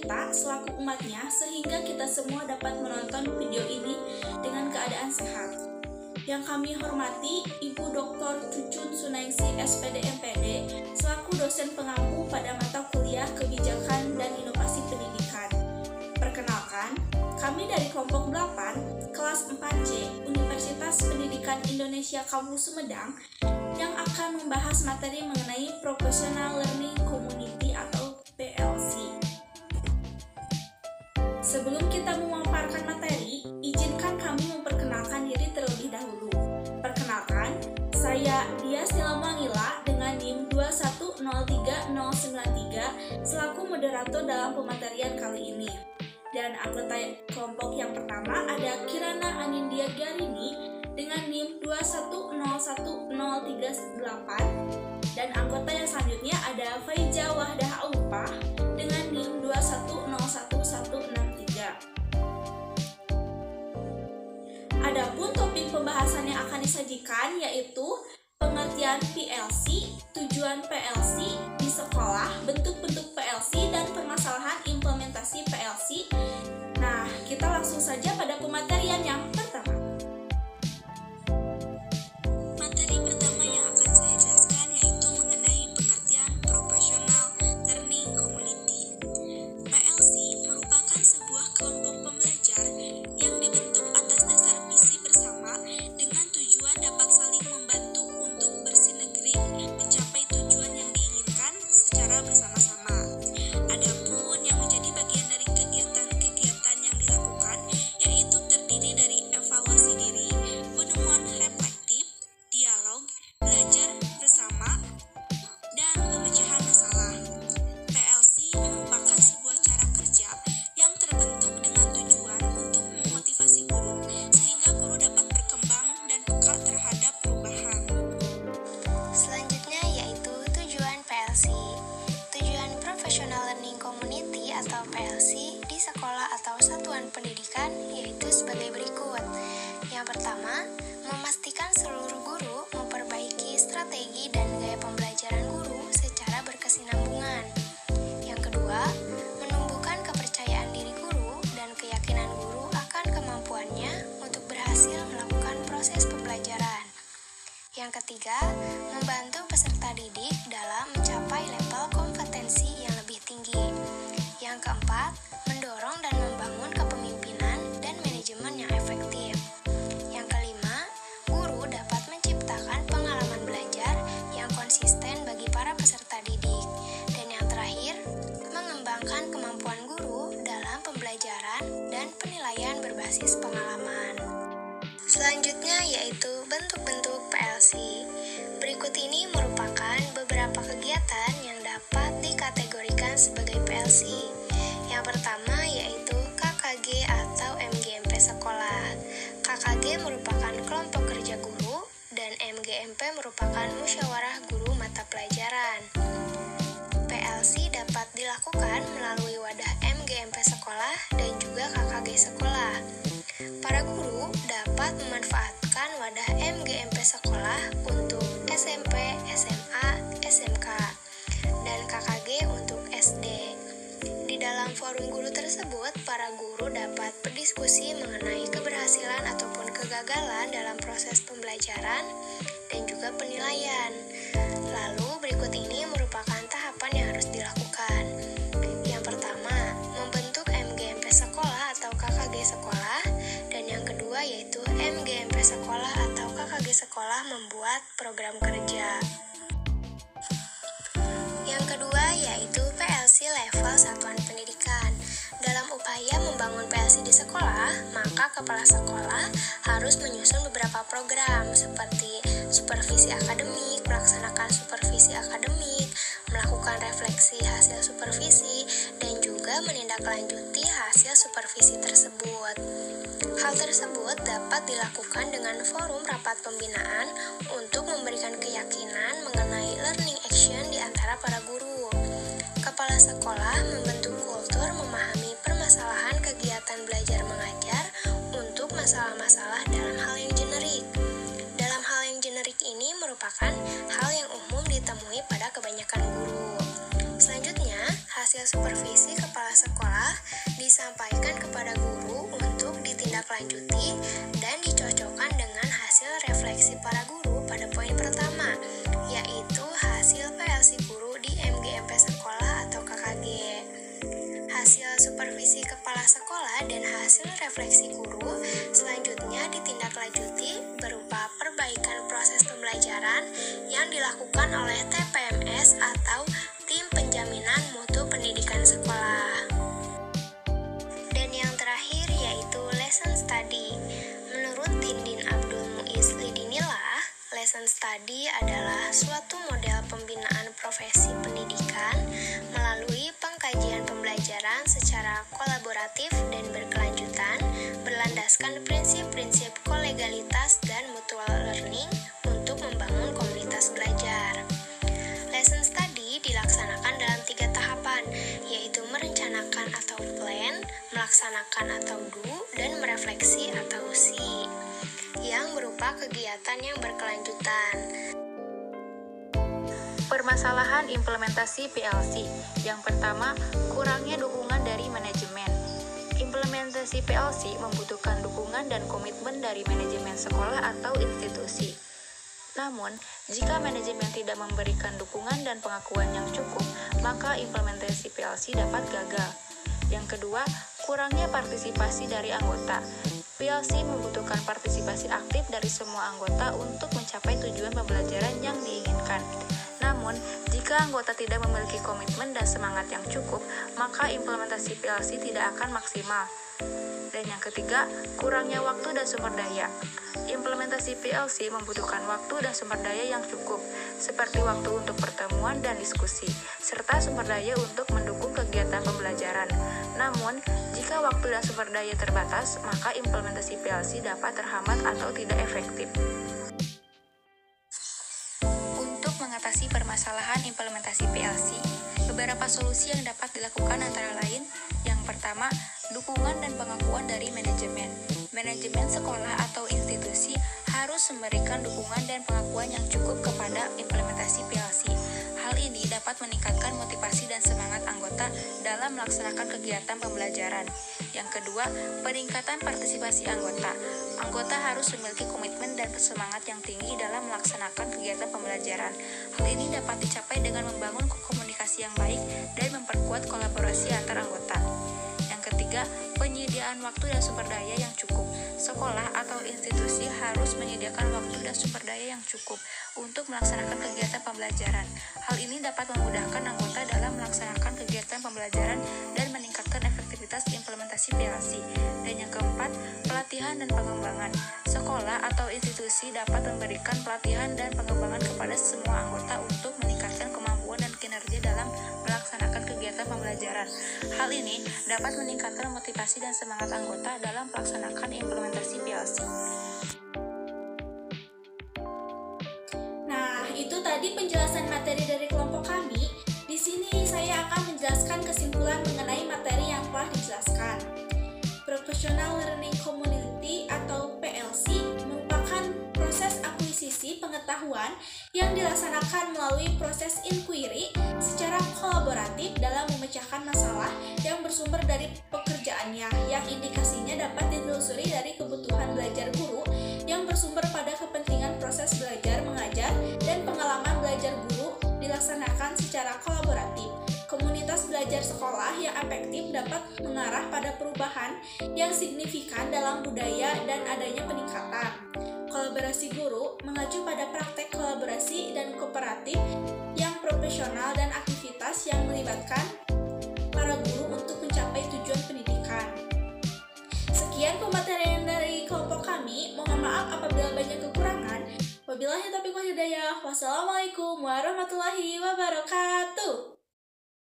kita selaku umatnya sehingga kita semua dapat menonton video ini dengan keadaan sehat. Yang kami hormati Ibu Dr. Cucun Sunaingsi SPD MPD selaku dosen pengampu pada mata kuliah Kebijakan dan Inovasi Pendidikan. Perkenalkan, kami dari kelompok 8 kelas 4C Universitas Pendidikan Indonesia Kampus Sumedang yang akan membahas materi mengenai Professional Learning Community atau PLC. Sebelum kita memaparkan materi, izinkan kami memperkenalkan diri terlebih dahulu. Perkenalkan, saya Dias Nilamangila dengan NIM 2103093 selaku moderator dalam pematerian kali ini. Dan anggota kelompok yang pertama ada Kirana Anindya Garini dengan NIM 2101038 dan anggota yang selanjutnya ada Faiza Wahdah Aupah dengan NIM 2101163. Adapun topik pembahasan yang akan disajikan yaitu pengertian PLC, tujuan PLC di sekolah, bentuk-bentuk PLC, dan permasalahan implementasi PLC. Nah, kita langsung saja pada pematerian yang pertama. Materi pertama yang akan saya jelaskan yaitu mengenai pengertian Professional Learning Community. PLC merupakan sebuah kelompok pembelajar yang dibentuk atas dasar misi bersama dengan tujuan dapat saling membantu untuk bersinergi mencapai tujuan yang diinginkan secara bersama-sama. Adapun yang menjadi bagian dari kegiatan-kegiatan yang dilakukan yaitu terdiri dari evaluasi diri, penemuan reflektif, dialog, belajar bersama, dan pemecahan masalah. PLC merupakan sebuah cara kerja yang terbentuk dengan tujuan untuk memotivasi guru sehingga guru dapat berkembang dan peka terhadap perubahan. Selanjutnya yaitu tujuan PLC. Tujuan Professional Learning Community atau PLC di sekolah atau satuan pendidikan yaitu sebagai berikut. Yang pertama, memastikan seluruh guru memperbaiki strategi dan gaya pembelajaran guru secara berkesinambungan. Yang kedua, menumbuhkan kepercayaan diri guru dan keyakinan guru akan kemampuannya untuk berhasil melakukan proses pembelajaran. Yang ketiga, membantu peserta didik dalam mencapai level kompetensi yang lebih tinggi. Yang keempat, mendorong dan membangun kepemimpinan dan manajemen yang efektif. Yang kelima, guru dapat menciptakan pengalaman belajar yang konsisten bagi para peserta didik. Dan yang terakhir, mengembangkan kemampuan guru dalam pembelajaran dan penilaian berbasis pengalaman. Selanjutnya yaitu bentuk-bentuk PLC. Berikut ini merupakan beberapa kegiatan yang dapat dikategorikan sebagai PLC. Yang pertama yaitu KKG atau MGMP sekolah. KKG merupakan kelompok kerja guru dan MGMP merupakan musyawarah guru mata pelajaran. PLC dapat dilakukan melalui wadah MGMP sekolah dan juga KKG sekolah. Para guru dapat memanfaatkan wadah MGMP sekolah untuk SMP, SMA, SMK, dan KKG untuk SD. Di dalam forum guru tersebut, para guru dapat berdiskusi mengenai keberhasilan ataupun kegagalan dalam proses pembelajaran dan juga penilaian. Lalu berikut ini merupakan tahapan yang harus dilakukan. Yang pertama, membentuk MGMP sekolah atau KKG sekolah, dan yang kedua yaitu MGMP sekolah atau KKG sekolah membuat program kerja. Yang kedua yaitu PLC level satuan pendidikan. Dalam upaya membangun PLC di sekolah, maka kepala sekolah harus menyusun beberapa program seperti supervisi akademik, melaksanakan supervisi akademik, melakukan refleksi hasil supervisi, dan juga menindaklanjuti hasil supervisi tersebut. Hal tersebut dapat dilakukan dengan forum rapat pembinaan untuk memberikan keyakinan mengenai learning action di antara para guru. Kepala sekolah membentuk kultur memahami permasalahan kegiatan belajar mengajar untuk masalah-masalah dalam hal yang generik. Dalam hal yang generik ini merupakan hal yang umum ditemui pada kebanyakan guru. Selanjutnya, hasil supervisi kepala sekolah disampaikan kepada guru untuk ditindaklanjuti dan dicocokkan dengan hasil refleksi para guru pada poin pertama, yaitu hasil PLC guru di MGMP sekolah atau KKG. Hasil supervisi kepala sekolah dan hasil refleksi guru selanjutnya ditindaklanjuti berupa perbaikan proses pembelajaran yang dilakukan oleh TPMS atau Tim Penjaminan Mutu Pendidikan Sekolah. Dan yang terakhir yaitu lesson study. Menurut Dindin Abdul Muiz Lidinilah, lesson study adalah suatu model pembinaan profesi pendidikan melalui pengkajian pembelajaran secara kolaboratif dan berkelanjutan berlandaskan prinsip-prinsip kolegalitas dan mutual learning untuk membangun komunitas belajar. Lesson study dilaksanakan dalam 3 tahapan, yaitu merencanakan atau plan, melaksanakan atau do, dan merefleksi atau see, yang berupa kegiatan yang berkelanjutan. Permasalahan implementasi PLC. Yang pertama, kurangnya dukungan dari manajemen. Implementasi PLC membutuhkan dukungan dan komitmen dari manajemen sekolah atau institusi. Namun, jika manajemen tidak memberikan dukungan dan pengakuan yang cukup, maka implementasi PLC dapat gagal. Yang kedua, kurangnya partisipasi dari anggota. PLC membutuhkan partisipasi aktif dari semua anggota untuk mencapai tujuan pembelajaran yang diinginkan. Namun, jika anggota tidak memiliki komitmen dan semangat yang cukup, maka implementasi PLC tidak akan maksimal. Dan yang ketiga, kurangnya waktu dan sumber daya. Implementasi PLC membutuhkan waktu dan sumber daya yang cukup, seperti waktu untuk pertemuan dan diskusi, serta sumber daya untuk mendukung kegiatan pembelajaran. Namun, jika waktu dan sumber daya terbatas, maka implementasi PLC dapat terhambat atau tidak efektif. Untuk mengatasi permasalahan implementasi PLC, beberapa solusi yang dapat dilakukan antara lain: yang pertama, dukungan dan pengakuan dari manajemen. Manajemen sekolah atau institusi harus memberikan dukungan dan pengakuan yang cukup kepada implementasi PLC. Hal ini dapat meningkatkan motivasi dan semangat anggota dalam melaksanakan kegiatan pembelajaran. Yang kedua, peningkatan partisipasi anggota. Anggota harus memiliki komitmen dan semangat yang tinggi dalam melaksanakan kegiatan pembelajaran. Hal ini dapat dicapai dengan membangun komunikasi yang baik dan memperkuat kolaborasi antar anggota. Yang ketiga, penyediaan waktu dan sumber daya yang cukup. Sekolah atau institusi harus menyediakan waktu dan sumber daya yang cukup untuk melaksanakan kegiatan pembelajaran. Hal ini dapat memudahkan anggota dalam melaksanakan kegiatan pembelajaran dan meningkatkan efektivitas implementasi PLC. Dan yang keempat, pelatihan dan pengembangan. Sekolah atau institusi dapat memberikan pelatihan dan pengembangan kepada semua anggota untuk meningkatkan kemampuan dan kinerja dalam melaksanakan kegiatan pembelajaran. Hal ini dapat meningkatkan motivasi dan semangat anggota dalam melaksanakan implementasi PLC. Nah, itu tadi penjelasan materi dari kelompok kami. Di sini saya akan menjelaskan kesimpulan mengenai materi yang telah dijelaskan. Professional Learning Community atau PLC merupakan proses akuisisi pengetahuan yang dilaksanakan melalui proses inquiry secara kolaboratif dalam memecahkan masalah yang bersumber dari pekerjaannya, yang indikasinya dapat ditelusuri dari kebutuhan belajar guru yang bersumber pada kepentingan proses belajar mengajar dan pengalaman belajar guru dilaksanakan secara kolaboratif. Komunitas belajar sekolah yang efektif dapat mengarah pada perubahan yang signifikan dalam budaya dan adanya peningkatan. Kolaborasi guru mengacu pada praktek kolaborasi dan kooperatif yang profesional dan aktivitas yang melibatkan para guru untuk mencapai tujuan pendidikan. Sekian pematerian dari kelompok kami. Mohon maaf apabila banyak kekurangan. Wabillahi taufiq wal hidayah. Wassalamualaikum warahmatullahi wabarakatuh.